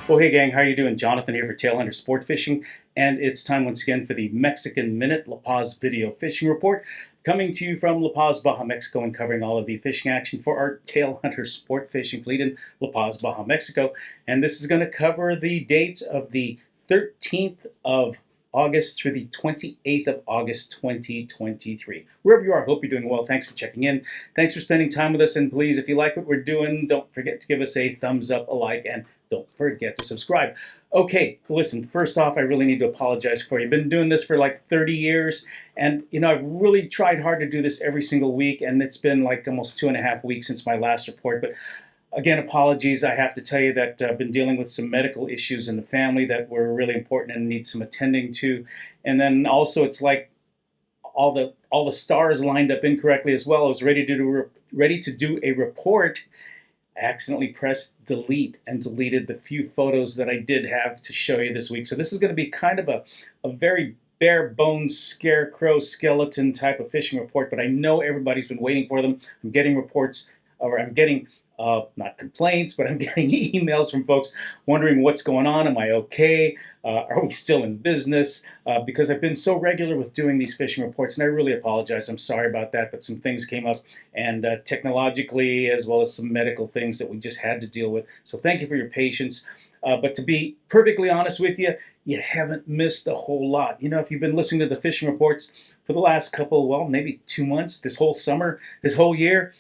Well, hey gang, how you doing? Jonathan here for Tailhunter Sportfishing, and it's time once again for the Mexican Minute La Paz video fishing report, coming to you from La Paz, Baja, Mexico, and covering all of the fishing action for our Tailhunter Sportfishing fleet in La Paz, Baja, Mexico. And this is going to cover the dates of the 13th of August through the 28th of August 2023. Wherever you are, I hope you're doing well. Thanks for checking in. Thanks for spending time with us. And please, if you like what we're doing, don't forget to give us a thumbs up, a like, and don't forget to subscribe. Okay, listen, first off, I really need to apologize for you. I've been doing this for like 30 years, and I've really tried hard to do this every single week, and it's been like almost 2.5 weeks since my last report. But again, apologies. I have to tell you that I've been dealing with some medical issues in the family that were really important and need some attending to. And then also, it's like all the stars lined up incorrectly as well. I was ready to do a report. I accidentally pressed delete and deleted the few photos that I did have to show you this week. So this is going to be kind of a very bare bones scarecrow skeleton type of fishing report, but I know everybody's been waiting for them. I'm getting reports, or I'm getting not complaints, but I'm getting emails from folks wondering what's going on. Am I okay? Are we still in business? Because I've been so regular with doing these fishing reports, and I really apologize. I'm sorry about that, but some things came up, and technologically, as well as some medical things that we just had to deal with. So thank you for your patience. But to be perfectly honest with you, you haven't missed a whole lot. If you've been listening to the fishing reports for the last couple, well, maybe 2 months, this whole summer, this whole year,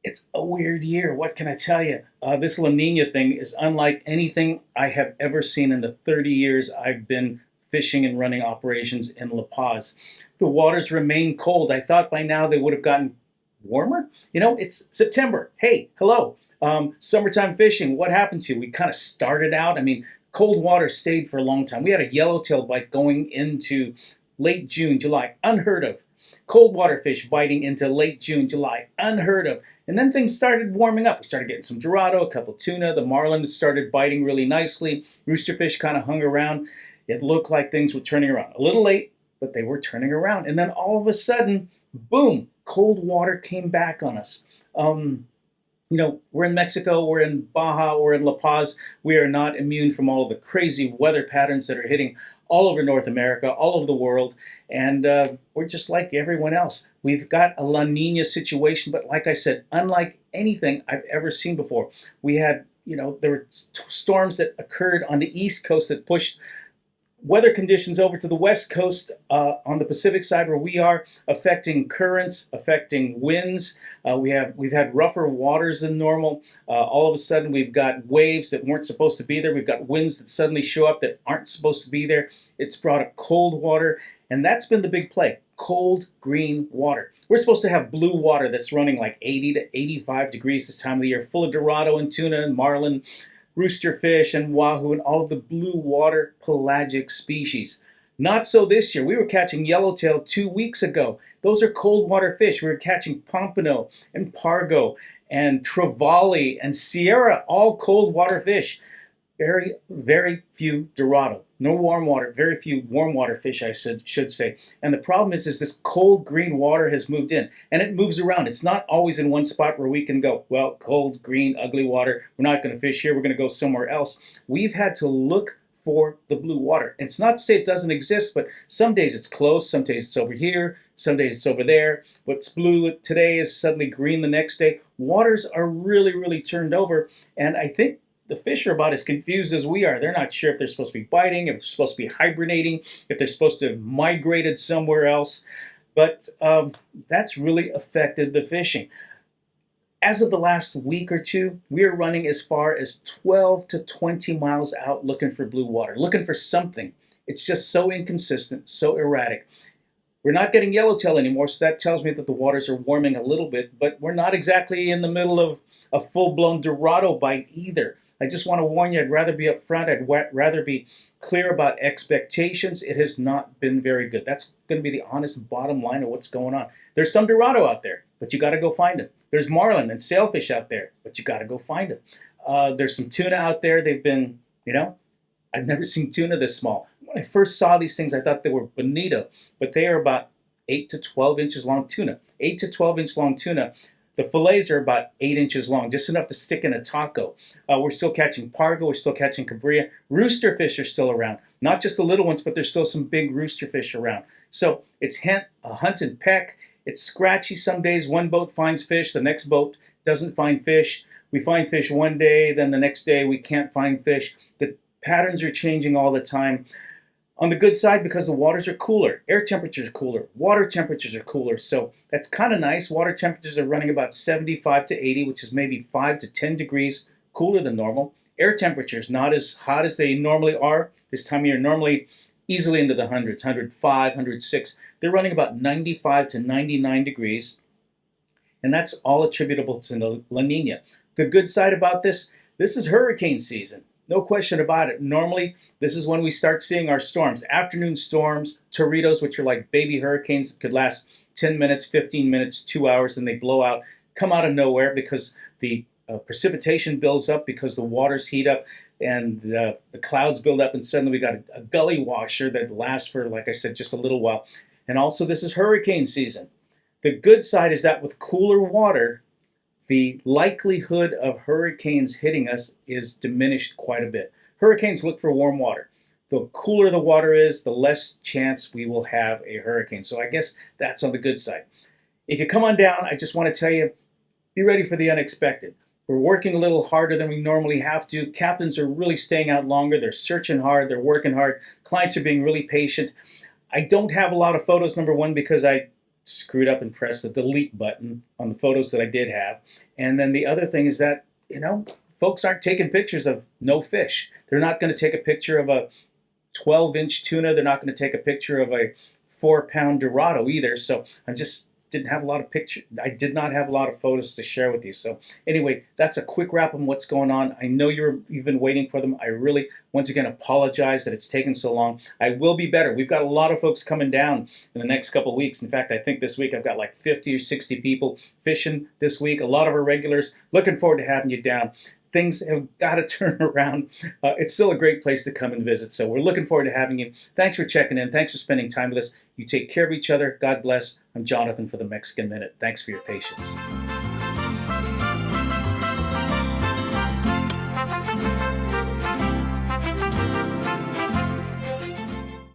it's a weird year. What can I tell you? This La Niña thing is unlike anything I have ever seen in the 30 years I've been fishing and running operations in La Paz. The waters remain cold. I thought by now they would have gotten warmer. It's September. Hey, hello. Summertime fishing. What happened to you? We kind of started out. Cold water stayed for a long time. We had a yellowtail bite going into late June, July. Unheard of. Cold water fish biting into late June, July. Unheard of. And then things started warming up. We started getting some dorado, a couple tuna. The marlin started biting really nicely. Roosterfish kind of hung around. It looked like things were turning around. A little late, but they were turning around. And then all of a sudden, boom, cold water came back on us. We're in Mexico, we're in Baja, we're in La Paz. We are not immune from all of the crazy weather patterns that are hitting all over North America, all over the world, and we're just like everyone else. We've got a La Nina situation, but like I said, unlike anything I've ever seen before. We had, there were storms that occurred on the East Coast that pushed weather conditions over to the West Coast on the Pacific side where we are, affecting currents, affecting winds. We've had rougher waters than normal. All of a sudden, we've got waves that weren't supposed to be there. We've got winds that suddenly show up that aren't supposed to be there. It's brought up cold water, and that's been the big play. Cold green water. We're supposed to have blue water that's running like 80 to 85 degrees this time of the year, full of dorado and tuna and marlin, roosterfish and wahoo and all of the blue water pelagic species. Not so this year. We were catching yellowtail 2 weeks ago. Those are cold water fish. We were catching pompano and pargo and trevally and sierra, all cold water fish. Very, very few dorado. No warm water, very few warm water fish, I should say. And the problem is this cold green water has moved in, and it moves around. It's not always in one spot where we can go, well, cold, green, ugly water. We're not going to fish here. We're going to go somewhere else. We've had to look for the blue water. And it's not to say it doesn't exist, but some days it's close, some days it's over here, some days it's over there. What's blue today is suddenly green the next day. Waters are really, really turned over, and I think the fish are about as confused as we are. They're not sure if they're supposed to be biting, if they're supposed to be hibernating, if they're supposed to have migrated somewhere else. But that's really affected the fishing. As of the last week or two, we are running as far as 12 to 20 miles out looking for blue water, looking for something. It's just so inconsistent, so erratic. We're not getting yellowtail anymore, so that tells me that the waters are warming a little bit, but we're not exactly in the middle of a full-blown dorado bite either. I just want to warn you, I'd rather be upfront. I'd rather be clear about expectations. It has not been very good. That's going to be the honest bottom line of what's going on. There's some dorado out there, but you got to go find them. There's marlin and sailfish out there, but you got to go find them. There's some tuna out there. They've been, I've never seen tuna this small. When I first saw these things, I thought they were bonito, but they are about 8 to 12 inches long tuna. 8 to 12 inch long tuna. The fillets are about 8 inches long, just enough to stick in a taco. We're still catching pargo, we're still catching cabria. Rooster fish are still around. Not just the little ones, but there's still some big rooster fish around. So it's hunt and peck. It's scratchy some days. One boat finds fish, the next boat doesn't find fish. We find fish one day, then the next day we can't find fish. The patterns are changing all the time. On the good side, because the waters are cooler, air temperatures are cooler, water temperatures are cooler, so that's kind of nice. Water temperatures are running about 75 to 80, which is maybe 5 to 10 degrees cooler than normal. Air temperatures not as hot as they normally are this time of year, normally easily into the hundreds, 105, 106. They're running about 95 to 99 degrees, and that's all attributable to La Niña. The good side about this is hurricane season. No question about it. Normally, this is when we start seeing our storms. Afternoon storms, tornadoes, which are like baby hurricanes that could last 10 minutes, 15 minutes, 2 hours, and they blow out, come out of nowhere because the precipitation builds up, because the waters heat up, and the clouds build up, and suddenly we got a gully washer that lasts for, like I said, just a little while. And also, this is hurricane season. The good side is that with cooler water, the likelihood of hurricanes hitting us is diminished quite a bit. Hurricanes look for warm water. The cooler the water is, the less chance we will have a hurricane. So I guess that's on the good side. If you come on down, I just want to tell you, be ready for the unexpected. We're working a little harder than we normally have to. Captains are really staying out longer. They're searching hard. They're working hard. Clients are being really patient. I don't have a lot of photos, number one, because I screwed up and pressed the delete button on the photos that I did have. And then the other thing is that, folks aren't taking pictures of no fish. They're not going to take a picture of a 12-inch tuna. They're not going to take a picture of a 4-pound Dorado either. So I did not have a lot of photos to share with you. So anyway, that's a quick wrap on what's going on. I know you've been waiting for them. I really, once again, apologize that it's taken so long. I will be better. We've got a lot of folks coming down in the next couple of weeks. In fact, I think this week I've got like 50 or 60 people fishing this week. A lot of our regulars. Looking forward to having you down. Things have got to turn around. It's still a great place to come and visit. So we're looking forward to having you. Thanks for checking in. Thanks for spending time with us. You take care of each other. God bless. I'm Jonathan for the Mexican Minute. Thanks for your patience.